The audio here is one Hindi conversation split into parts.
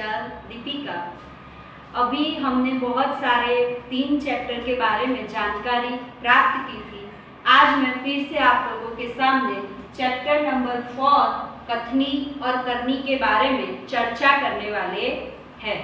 नमस्कार दीपिका। अभी हमने बहुत सारे 3 चैप्टर के बारे में जानकारी प्राप्त की थी। आज मैं फिर से आप लोगों के सामने चैप्टर नंबर 4 कथनी और करनी के बारे में चर्चा करने वाले हैं।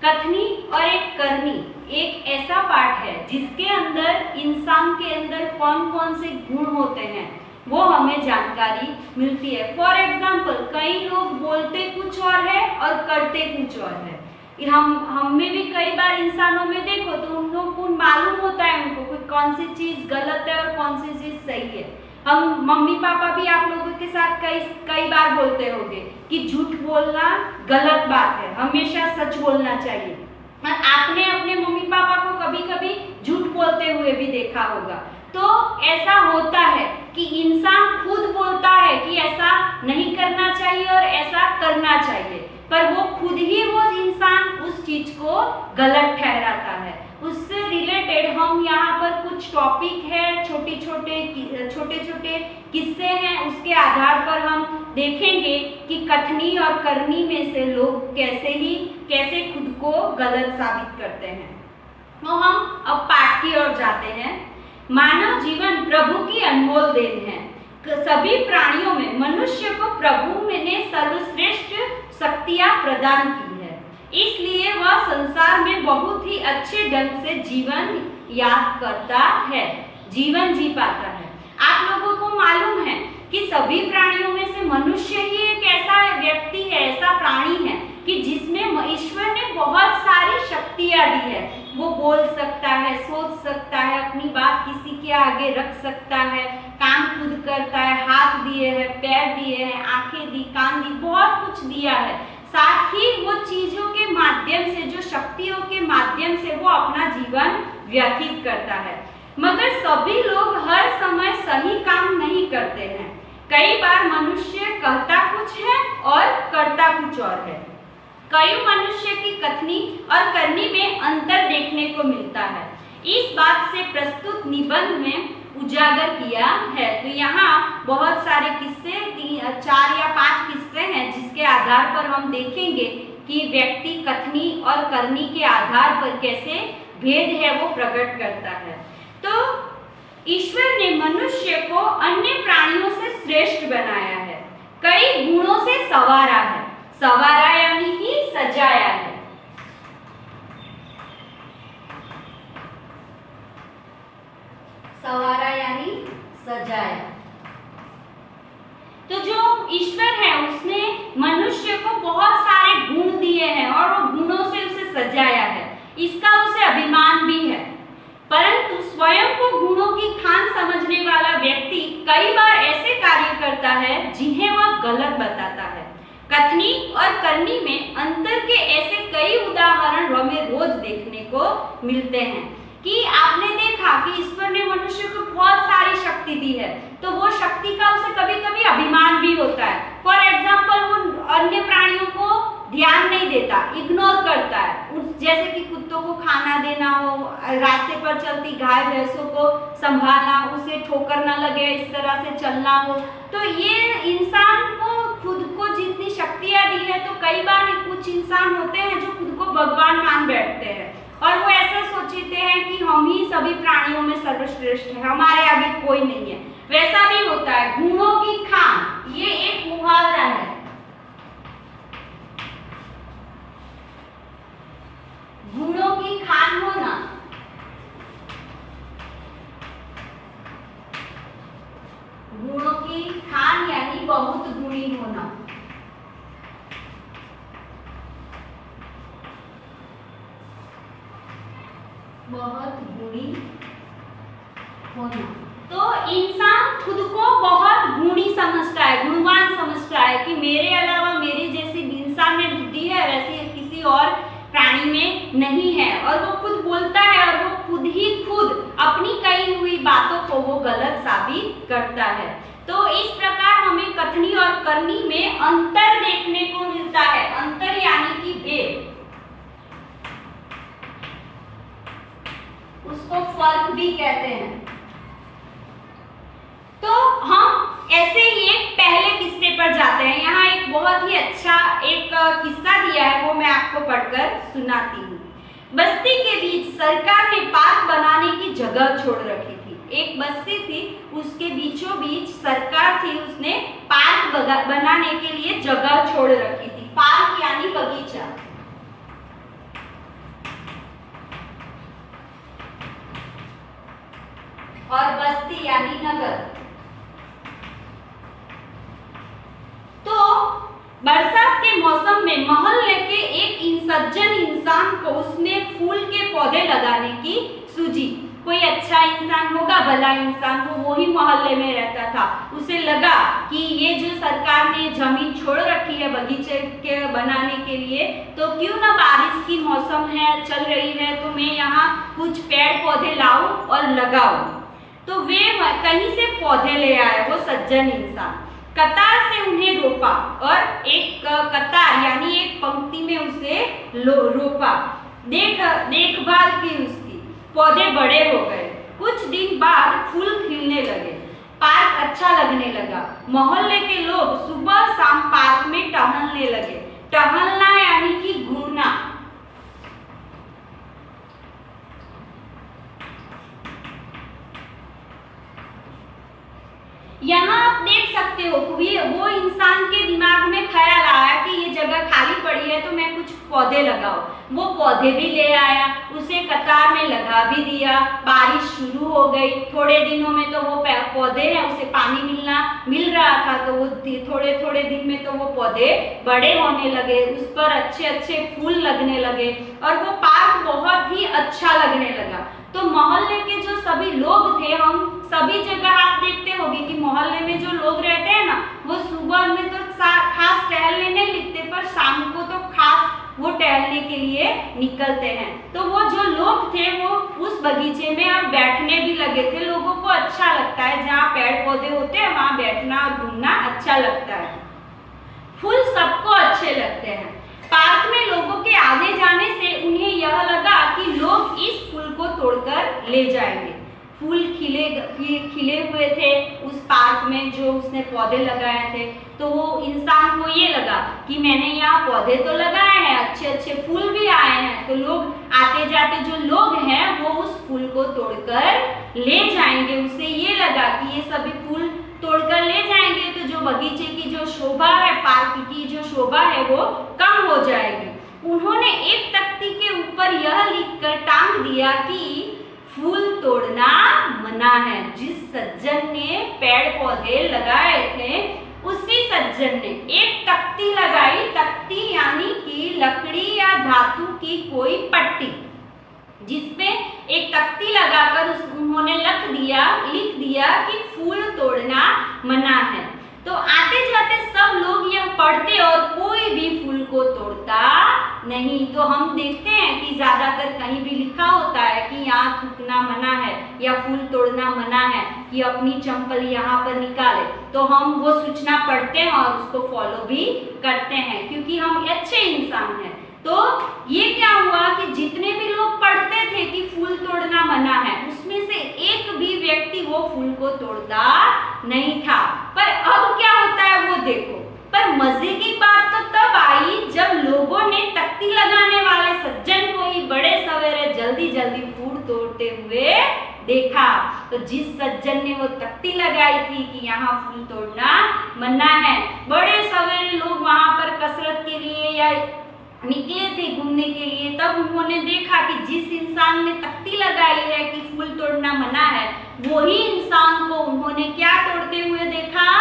कथनी और एक करनी एक ऐसा पाठ है जिसके अंदर इंसान के अंदर कौन कौन से गुण होते हैं वो हमें जानकारी मिलती है। फॉर एग्जाम्पल, कई लोग बोलते कुछ और है और करते कुछ और है। हम में भी कई बार इंसानों में देखो तो उन लोगों को मालूम होता है उनको कौन सी चीज गलत है और कौन सी चीज सही है। हम मम्मी पापा भी आप लोगों के साथ कई बार बोलते होंगे कि झूठ बोलना गलत बात है, हमेशा सच बोलना चाहिए। और आपने अपने मम्मी पापा को कभी कभी झूठ बोलते हुए भी देखा होगा। तो ऐसा होता है कि इंसान खुद बोलता है कि ऐसा नहीं करना चाहिए और ऐसा करना चाहिए, पर वो खुद ही वो इंसान उस चीज को गलत ठहराता है। उससे रिलेटेड हम यहाँ पर कुछ टॉपिक है, छोटे छोटे किस्से हैं, उसके आधार पर हम देखेंगे कि कथनी और करनी में से लोग कैसे खुद को गलत साबित करते हैं। तो हम अब पाठ की ओर जाते हैं। मानव जीवन प्रभु की अनमोल देन है। सभी प्राणियों में मनुष्य को प्रभु ने सर्वश्रेष्ठ शक्तियां प्रदान की है, इसलिए वह संसार में बहुत ही अच्छे ढंग से जीवन याद करता है, जीवन जी पाता है। आप लोगों को मालूम है कि सभी प्राणियों में से मनुष्य ही एक ऐसा व्यक्ति है, ऐसा प्राणी है कि जिसमें ईश्वर ने बहुत सारी शक्तियां दी है। वो बोल सकता है, सोच सकता है, अपनी बात किसी के आगे रख सकता है, काम खुद करता है, हाथ दिए हैं, पैर दिए हैं, आंखें दी, कान दी, बहुत कुछ दिया है। साथ ही वो चीजों के माध्यम से, जो शक्तियों के माध्यम से वो अपना जीवन व्यतीत करता है। मगर सभी लोग हर समय सही काम नहीं करते हैं। कई बार मनुष्य कहता कुछ है और करता कुछ और है। कई मनुष्य की कथनी और करनी में अंतर देखने को मिलता है। इस बात से प्रस्तुत निबंध में उजागर किया है। तो यहाँ बहुत सारे किस्से, 4 या 5 किस्से हैं जिसके आधार पर हम देखेंगे कि व्यक्ति कथनी और करनी के आधार पर कैसे भेद है वो प्रकट करता है। तो ईश्वर ने मनुष्य को अन्य प्राणियों से श्रेष्ठ बनाया है, कई गुणों से संवारा है। संवारा यानी कि सजाया है। संवारा यानी सजाया। तो जो ईश्वर है उसने मनुष्य को बहुत सारे गुण दिए हैं और वो गुणों से उसे सजाया है, इसका उसे अभिमान भी है। परंतु स्वयं को गुणों की खान समझने वाला व्यक्ति कई बार ऐसे कार्य करता है जिन्हें वह गलत बताता है। कथनी और करनी में अंतर के ऐसे कई उदाहरण हमें रोज देखने को मिलते हैं कि आपने देखा कि ईश्वर ने मनुष्य को बहुत सारी शक्ति दी है, तो वो शक्ति का उसे कभी कभी अभिमान भी होता है। फॉर एग्जाम्पल, वो अन्य प्राणियों को ध्यान नहीं देता, इग्नोर करता है। जैसे कि कुत्तों को खाना देना हो, रास्ते पर चलती गाय भैंसों को संभालना, उसे ठोकर न लगे इस तरह से चलना हो। तो ये इंसान को खुद को जितनी शक्तियां दी है, तो कई बार कुछ इंसान होते हैं जो खुद को भगवान मान बैठते हैं और वो ऐसा सोचते हैं कि हम ही सभी प्राणियों में सर्वश्रेष्ठ हैं, हमारे आगे कोई नहीं है। वैसा भी होता है। गुणों की खान, ये एक मुहावरा है। गुणों की खान होना, गुणों की खान यानी बहुत गुणी होना। बहुत गुणी होना। तो इंसान खुद को बहुत गुणी समझता है, गुणवान समझता है कि मेरे अलावा मेरी जैसी इंसान में बुद्धि है वैसे किसी और प्राणी में नहीं है। और वो खुद बोलता है और वो खुद अपनी कही हुई बातों को वो गलत साबित करता है। तो इस प्रकार हमें कथनी और करनी में अंतर देखने को मिलता है। अंतर यानी कि भेद, उसको फर्क भी कहते हैं। तो हम ऐसे ही एक पहले किस्से पर जाते हैं। यहाँ एक बहुत ही अच्छा एक किस्सा दिया है, वो मैं आपको पढ़कर सुनाती हूँ। बस्ती के बीच सरकार ने पार्क बनाने की जगह छोड़ रखी थी। एक बस्ती थी, उसके बीचों बीच सरकार थी, उसने पार्क बनाने के लिए जगह छोड़ रखी थी। पार्क यानी बगीचा। और बस्ती यानी नगर। तो बरसात के मौसम में मोहल्ले के एक सज्जन इंसान को उसने फूल के पौधे लगाने की सूझी। कोई अच्छा इंसान होगा, भला इंसान, वो वही मोहल्ले में रहता था। उसे लगा कि ये जो सरकार ने जमीन छोड़ रखी है बगीचे के बनाने के लिए, तो क्यों ना बारिश की मौसम है, चल रही है, तो मैं यहाँ कुछ पेड़ पौधे लाऊं और लगाऊं। तो वे कहीं से पौधे ले आए, वो सज्जन इंसान कतार से उन्हें रोपा और एक कतार यानी एक पंक्ति में उसे रोपा। देखभाल की उसकी, पौधे बड़े हो गए। कुछ दिन बाद फूल खिलने लगे, पार्क अच्छा लगने लगा। मोहल्ले के लोग सुबह शाम पार्क में टहलने लगे। टहलना यानी कि घूमना। यहाँ आप देख सकते हो वो इंसान के दिमाग में ख्याल आया कि ये जगह खाली पड़ी है तो मैं कुछ पौधे लगाऊं। वो पौधे भी ले आया, उसे कतार में लगा भी दिया। बारिश शुरू हो गई। थोड़े दिनों में तो वो पौधे हैं उसे पानी मिल रहा था, तो वो थोड़े दिन में तो वो पौधे बड़े होने लगे, उस पर अच्छे अच्छे फूल लगने लगे और वो पार्क बहुत ही अच्छा लगने लगा। तो मोहल्ले के जो सभी लोग थे, हम सभी जगह आप देखते होंगे कि मोहल्ले में जो लोग रहते हैं ना, वो सुबह में तो खास टहलने नहीं निकलते, पर शाम को तो खास वो टहलने के लिए निकलते हैं। तो वो जो लोग थे वो उस बगीचे में अब बैठने भी लगे थे। लोगों को अच्छा लगता है, जहाँ पेड़ पौधे होते हैं वहाँ बैठना और घूमना अच्छा लगता है। फूल सबको अच्छे लगते हैं। पार्क में लोगों के आने जाने से उन्हें यह लगा कि लोग इस फूल को तोड़कर ले जाएंगे। फूल खिले हुए थे उस पार्क में जो उसने पौधे लगाए थे, तो वो इंसान को ये लगा कि मैंने यहाँ पौधे तो लगाए हैं, अच्छे अच्छे फूल भी आए हैं, तो लोग आते जाते जो लोग हैं वो उस फूल को तोड़कर ले जाएंगे। उसे ये लगा कि ये सभी फूल तोड़कर ले जाएंगे तो जो बगीचे की जो शोभा है, पार्क की जो शोभा है, वो कम हो जाएगी। उन्होंने एक तख्ती के ऊपर यह लिखकर टांग दिया कि फूल तोड़ना मना है। जिस सज्जन ने पेड़ पौधे लगाए थे उसी सज्जन ने एक तख्ती लगाई। तख्ती यानी कि लकड़ी या धातु की कोई पट्टी, जिसपे एक तख्ती लगाकर उन्होंने लिख दिया कि फूल तोड़ना मना है। तो आते जाते सब लोग यह पढ़ते और कोई भी फूल को तोड़ता नहीं। तो हम देखते हैं कि ज्यादातर कहीं भी लिखा होता है कि यहाँ थूकना मना है या फूल तोड़ना मना है, कि अपनी चंपल यहाँ पर निकाले, तो हम वो सूचना पढ़ते हैं और उसको फॉलो भी करते हैं क्योंकि हम अच्छे इंसान हैं। तो ये क्या हुआ कि जितने भी लोग पढ़ते थे कि फूल तोड़ना मना है, उसमें से एक भी व्यक्ति वो फूल को तोड़ता नहीं था। पर अब क्या होता है वो देखो। पर मजे की बात तो तब आई जब लोगों ने तख्ती लगाने वाले सज्जन को ही बड़े सवेरे जल्दी जल्दी फूल तोड़ते हुए देखा। तो जिस सज्जन ने वो तख्ती लगाई थी कि यहाँ फूल तोड़ना मना है, बड़े सवेरे लोग वहां पर कसरत के लिए या निकले थे घूमने के लिए, तब उन्होंने देखा कि जिस इंसान ने तख्ती लगाई है कि फूल तोड़ना मना है, वही इंसान को उन्होंने क्या तोड़ते हुए देखा?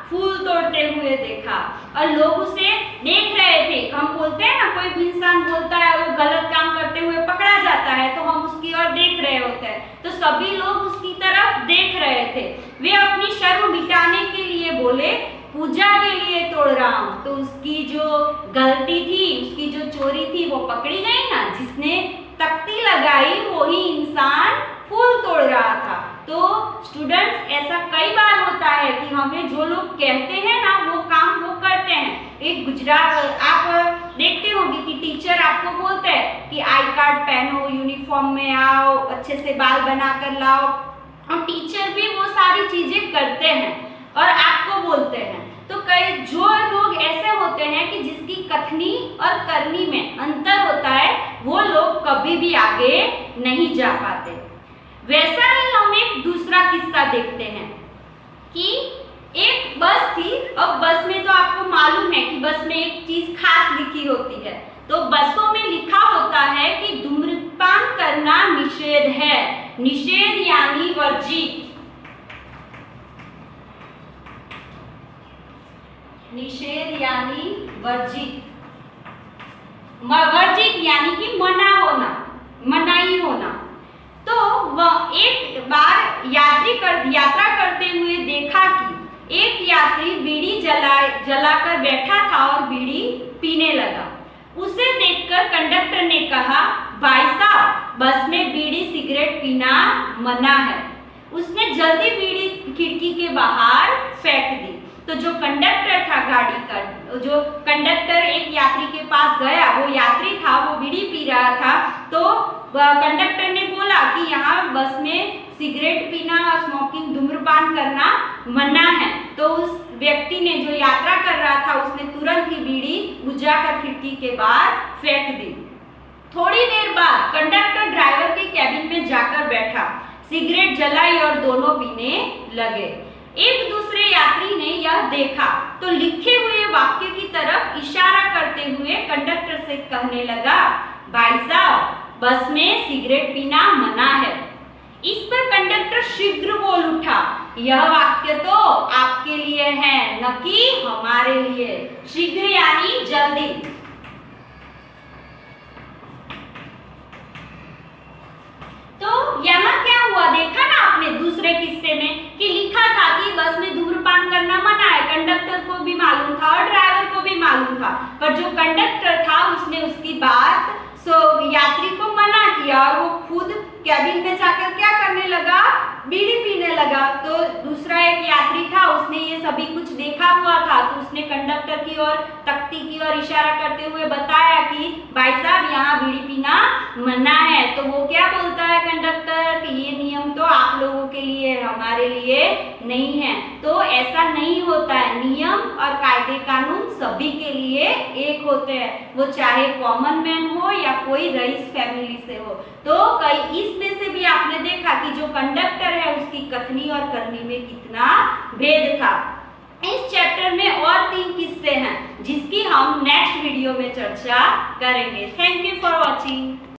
फूल तोड़ते हुए देखा। और लोग उसे देख रहे थे। हम बोलते हैं ना, कोई भी इंसान बोलता है वो गलत काम करते हुए पकड़ा जाता है तो हम उसकी ओर देख रहे होते हैं, तो सभी लोग उसकी तरफ देख रहे थे। वे अपनी शर्म मिटाने के लिए बोले, पूजा के लिए तोड़ रहा हूँ। तो उसकी जो गलती थी, उसकी जो चोरी थी वो पकड़ी गई ना। जिसने तख्ती लगाई वही इंसान फूल तोड़ रहा था। तो स्टूडेंट्स, ऐसा कई बार होता है कि हमें जो लोग कहते हैं ना वो काम वो करते हैं। एक गुजरात आप देखते होंगे कि टीचर आपको बोलते हैं कि आई कार्ड पहनो, यूनिफॉर्म में आओ, अच्छे से बाल बना कर लाओ, और टीचर भी वो सारी चीजें करते हैं और आपको बोलते हैं। तो कई जो लोग ऐसे होते कथनी और करनी में अंतर होता है, वो लोग कभी भी आगे नहीं जा पाते। वैसा ही हम एक दूसरा किस्सा देखते हैं कि एक बस थी। अब बस में तो आपको मालूम है कि बस में एक चीज खास लिखी होती है, तो बसों में लिखा होता है कि धूम्रपान करना निषेध है। निषेध यानी वर्जित, निषेध यानी वर्जित, वर्जित यानी कि मना होना, मनाही होना। तो वह एक बार यात्रा करते हुए देखा कि एक यात्री बीड़ी जलाकर बैठा था और बीड़ी पीने लगा। उसे देखकर कंडक्टर ने कहा, भाई साहब, बस में बीड़ी सिगरेट पीना मना है। उसने जल्दी बीड़ी खिड़की के बाहर फेंक दी। तो जो कंडक्टर था गाड़ी का, जो कंडक्टर एक यात्री के पास गया, वो यात्री था, वो बीड़ी पी रहा था, तो कंडक्टर ने बोला कि यहाँ बस में सिगरेट पीना और स्मोकिंग, धूम्रपान करना मना है। तो उस व्यक्ति ने, जो यात्रा कर रहा था, उसने तुरंत ही बीड़ी बुझाकर खिड़की के बाहर फेंक दी। थोड़ी देर बाद कंडक्टर ड्राइवर के कैबिन में जाकर बैठा, सिगरेट जलाई और दोनों पीने लगे। एक दूसरे यात्री ने यह देखा तो लिखे हुए वाक्य की तरफ इशारा करते हुए कंडक्टर से कहने लगा, भाई साहब, बस में सिगरेट पीना मना है। इस पर कंडक्टर शीघ्र बोल उठा, यह वाक्य तो आपके लिए है, न कि हमारे लिए। शीघ्र यानी जल्दी। तो यहाँ क्या हुआ, देखा ना आपने दूसरे किस्से में कि लिखा था कि बस में धूम्रपान करना मना है। कंडक्टर को भी मालूम था और ड्राइवर को भी मालूम था, पर जो कंडक्टर था उसने उसकी बात यात्री को मना किया और वो खुद कैबिन में जाकर क्या करने लगा, बीड़ी पीने लगा। तो दूसरा एक यात्री था, उसने ये सभी कुछ देखा हुआ था, तो उसने कंडक्टर की ओर, तख्ती की ओर इशारा करते हुए बताया कि भाई साहब, यहाँ बीड़ी पीना मना है। तो वो क्या बोलता है कंडक्टर कि ये नियम तो आप लोगों के लिए है, हमारे लिए नहीं है। तो ऐसा नहीं होता है, नियम और कायदे कानून सभी के लिए एक होते हैं, वो चाहे कॉमन मैन हो या कोई रईस फैमिली से हो। तो कई इसमें से भी आपने देखा कि जो कंडक्टर है उसकी कथनी और करनी में कितना भेद था। इस चैप्टर में और 3 किस्से हैं जिसकी हम नेक्स्ट वीडियो में चर्चा करेंगे। Thank you for watching.